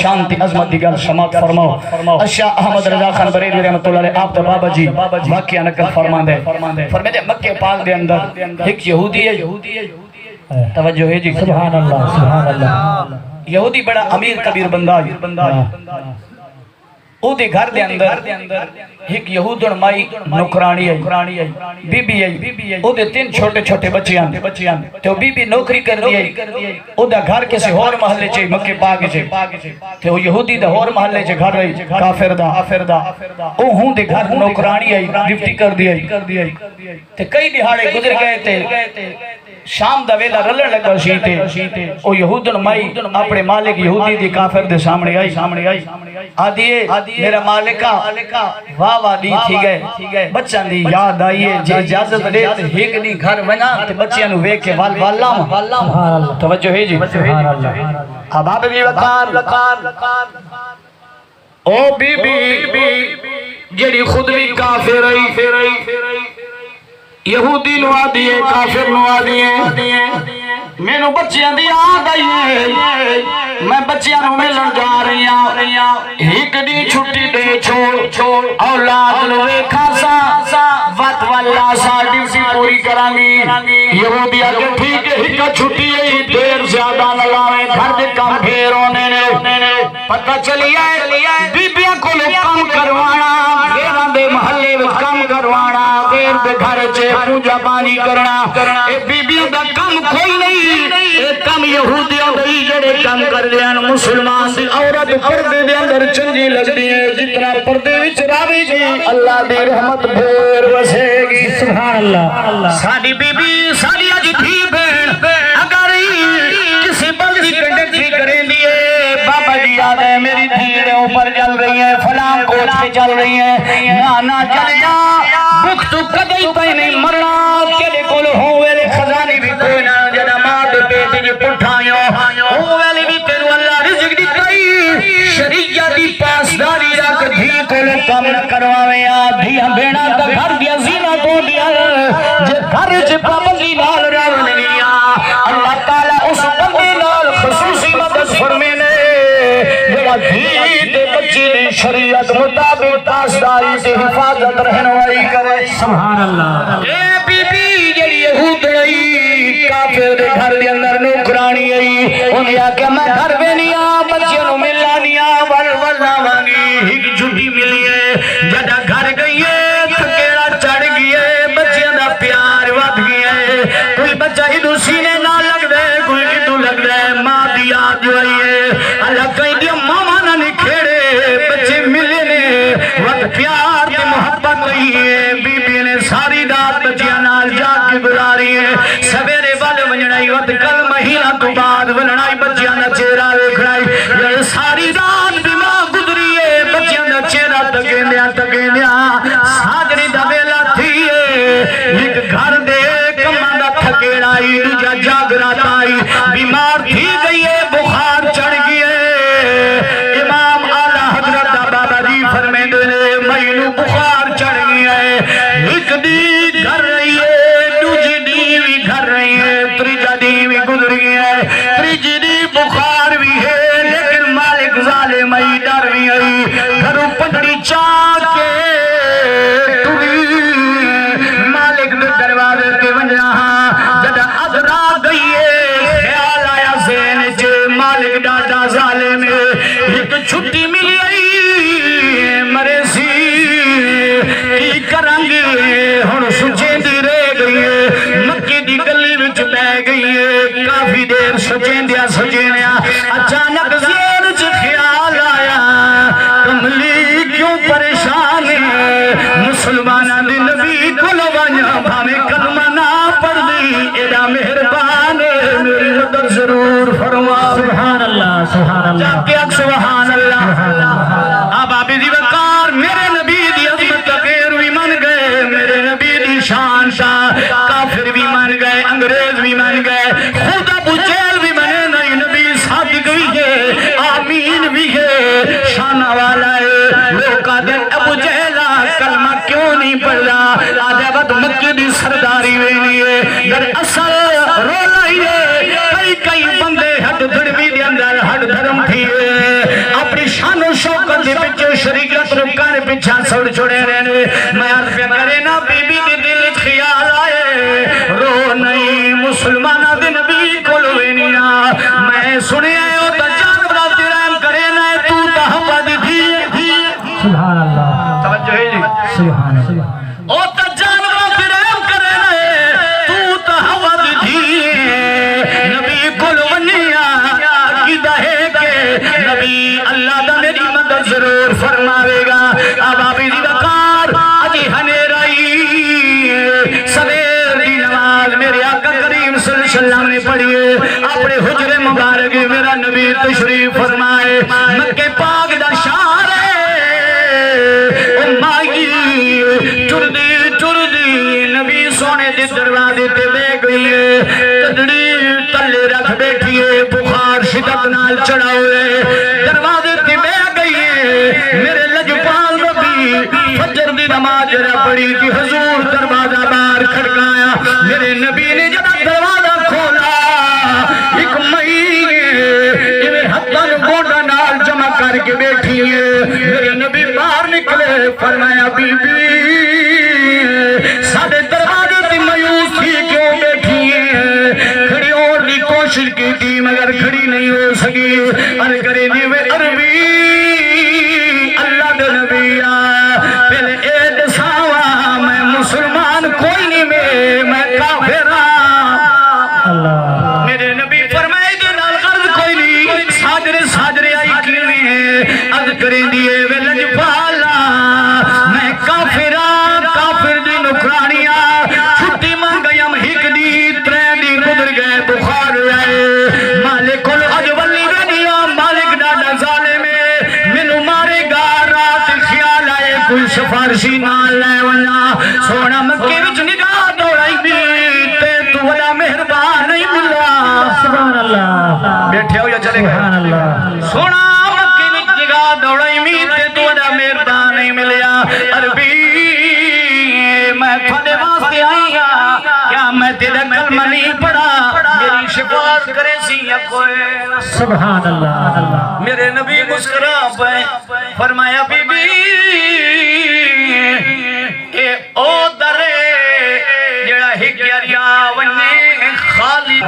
شان تی عظمت دی گل سماعت فرماؤ اشاہ احمد رضا خان بریلوی رحمت اللہ علیہ آپ دا بابا جی واقعہ نقل فرمان دے فرمائے مکہ پاک دے اندر ایک یہودی ہے توجہ ہے جی سبحان اللہ سبحان اللہ یہودی بڑا امیر کبیر بندہ او دے گھر دے اندر ایک یہود اور مائی نوکرانی ہے بی بی ہے او دے 3 چھوٹے چھوٹے بچیاں تو بی بی نوکری کر دی ہے او دا گھر کسی ہور محلے چے مکہ پاک چے تو یہودی دا ہور محلے چے گھر رہی کافر دا او ہوں دے گھر نوکرانی ہے ڈیوٹی کر دی ہے تے کئی دہاڑے گزر گئے تے شام دا ویلا رلن لگا شیتے او یہودن مائی اپنے مالک یہودی دی کافر دے سامنے آئی آدھیے میرا مالکہ واہ واہ دی تھی گئے بچان دی یاد آئیے جے اجازت دے تے ایک نہیں گھر بنا تے بچیاں نو ویک کے واللہ توجہ ہے جی اب آپ بھی وقار او بی بی جیڑی خود بھی کافر رہی یہودی نو آدھیے کافر نو آدھیے میں نو بچیاں دی آد آئیے میں بچیاں نو ملن جا رہی ہوں ایک دی چھٹی دے چھوڑ اولاد نو ایکھا سا وقت واللہ سا ڈیوٹی پوری کرانگی یہودی آگے ٹھیک ہے ایک چھٹی ہے دیر زیادہ نہ لاویں گھر دے کم پھیر ہونے نے پتہ چلی ہے بیبیاں کو لو کم کروانا غیران دے محلے میں کم کروانا غیر دے گھر چے پوجا پانی کرنا اے بیبیوں دا کم کوئی نہیں اے کم یہودیوں دئی جڑے کم کر دیاں مسلمان دی عورت پردے دے اندر چنگی لگ دی ہے جتنا پردے وچ راوی گی اللہ دی رحمت پھیر وسے گی سبحان اللہ ساڈی بی بی ساڈی اج تھی بہن اگر کسی بندی کنڈکٹری کریں دیے بابا جی یاد ہے میری دھیرے اوپر چل رہی ہے فلاں کوچ پہ چل رہی ہے نانا چلے جا بک تو کدی پہ نہیں مرنا کدے کول ہووے خزانے بھی کوئی نہ جڑا ماں دے پیٹ وچ پٹھایو ہووے بھی تینو اللہ رزق دتی شریعت دی پاسداری رکھ دھی کول کم نہ کرواویں آ دھیاں بیڑا تے گھر دی زینہ تو دیا جے گھر وچ پابندی نال رہن گیا اللہ تعالی اس بندے نال خصوصی مدد فرمینے جڑا دھی تے بچی دی شریعت مطابق پاسداری تے حفاظت رہنمائی کرے سبحان اللہ اے بی بی جڑی یہود رہی کافر دے گھر دے اندر نوکرانی آئی انہیں آکے میں گھر بے نہیں آ بچیوں نو ملا نہیں آ واللہ مانگی ایک چھٹی ملی ہے جڑا گھر گئی ہے تھکیڑا چڑھ گئی ہے بچیاں دا پیار ود گیا ہے کوئی بچہ ادھو سینے نہ لگ دے کوئی ادھو لگ دے ماں دی یاد جو آئی ہے اللہ کہیں دیا ماما نہ نکھیڑے بچے ملے نے وقت پیار دی محبت رہی ہے بی بی نے ساری رات بچیاں نال جا کے گزاری ہے سویرے والے ونجنائی وقت کل مہینہ تو بعد ونجنائی بچیاں دا چہرہ ویکھنائی یہ ساری رات بھی ماں گزری ہے بچیاں دا چہرہ تکیندیاں ساجری دا ویلا تھی ہے ایک گھر دے کماں دا تھکیڑائی دوجا جاگرات آئی بیمار تھی گئی ہے بخار چڑھ گئی ہے امام اعلیٰ حضرت بابا جی فرمیندے نے مینوں بخار چڑھ گئی ہے ایک دی گھر رہی ہے دوجی دی بھی گھر رہی ہے تریجا دی بھی گزر گئی ہے تریجی دی بخار بھی ہے لیکن مالک ظالم ای ڈر بھی آئی گھروں پٹڑی چاک کے مالک نے دروازے کے ونجنا جدا ادرا گئی ہے خیال آیا ذہن چے مالک ڈاٹا ظالم ایک چھٹی ملی آئی مرے سی کی کرنگ ہن سچے دی رہ گئی ہے مکے دی گلی وچ بہ گئی ہے کافی دیر سچیندیا اچانک ذہن چ خیال آیا کملی کیوں پریشان ہے مسلمانہ دی نبی کول ونجا بھاویں کلمہ نہ پڑھ دی ایڈا مہربان میری مدد ضرور فرما سبحان اللہ سبحان اللہ جا کے سبحان اللہ اب آبی دی وقار میرے نبی دی عظمت غیر بھی من گئے میرے نبی دی شان شاہ کافر بھی من گئے انگریز بھی من گئے خود ابو جہل بھی منے نہیں نبی صادق بھی ہے آمین بھی ہے شانہ والا ہے لوگ آدھے ابو جہلہ کلمہ کیوں نہیں پڑھ رہا آدھے بات مکہ دی سرداری وینی ہے در اصل رولا ہی ہے کئی بندے ہٹ دھڑوی دے اندر ہٹ دھرم تھی ہے دے پچھو شریعت رکان پچھا سڑ چھوڑے رہنے میں عرض پہ کرے نا بی بی دے دل خیال آئے رو نہیں مسلمانہ دے نبی کو لوینیا میں سنے آئے ہو تا جانورہ تیران کرے نا تو تحبت تھی سبحان اللہ توجہ ہے جی سبحان اللہ او تا جانورہ تیران کرے نا تو تحبت تھی نبی کو لوینیا کی دہے کے نبی اللہ دا میری مدد ضرور فرماوے گا اب آبی دی وقار اجی ہنے رئی سویر دی نماز میرے آقا کریم صلی اللہ علیہ وسلم نے پڑھئے اپنے حجر مبارک میرا نبی تشریف فرمائے مکہ پاک دا شہر امائی چردی نبی سونے دے دروازے تے بے گئی تدڑی تلے رکھ بیٹھئے بخار شدت نال چڑھا ہوئے دروازے تے بے گئی میرے لجپال نبی فجر دی نماز جرہ پڑی تھی حضور دروازہ بار کھڑکایا میرے نبی نے جب دروازہ کھولا ایک مئی میرے حتن گوڑا نال جمع کر کے بیٹھی ہے میرے نبی باہر نکلے فرمایا بی بی ساڑھے دروازے تی مایوس تھی کیوں بیٹھی ہے کھڑی اور دی کوشش کی تھی مگر کھڑی نہیں ہو سکی کرے دیوے عربی اللہ دے نبی پہلے اید ساوا میں مسلمان کوئی نہیں میں کافرہ اللہ میرے نبی فرمائے دے نال غرض کوئی نہیں ساجرے آئی کیویں از کریں دیئے وے لجپالا میں کافر دی نکرانیاں چھٹی منگیم ہک دی ترین دی گدر گئے بخار آئے مالک العجولی ونیا مالک ڈاڈا ظالم منو مارے گا رات خیال آئے کوئی سفارشی نال لے ونیا سونا مکے وچ نگاہ دوڑائی بھی تے تو ولا مہربان نہیں ملا سبحان اللہ بیٹھے ہو یا چلے سبحان گئے اللہ سونا مکے وچ نگاہ دوڑائی بھی تے تو ولا مہربان نہیں ملیا عربی میں تھوڑے واسطے آئی ہاں کیا میں تیرے کلمہ نہیں پڑھا میری شفاعت کرے سی یا کوئی سبحان اللہ میرے نبی مسکرا پہ فرمایا بی بی اے او درے جڑا ہکیاریا ونی خالی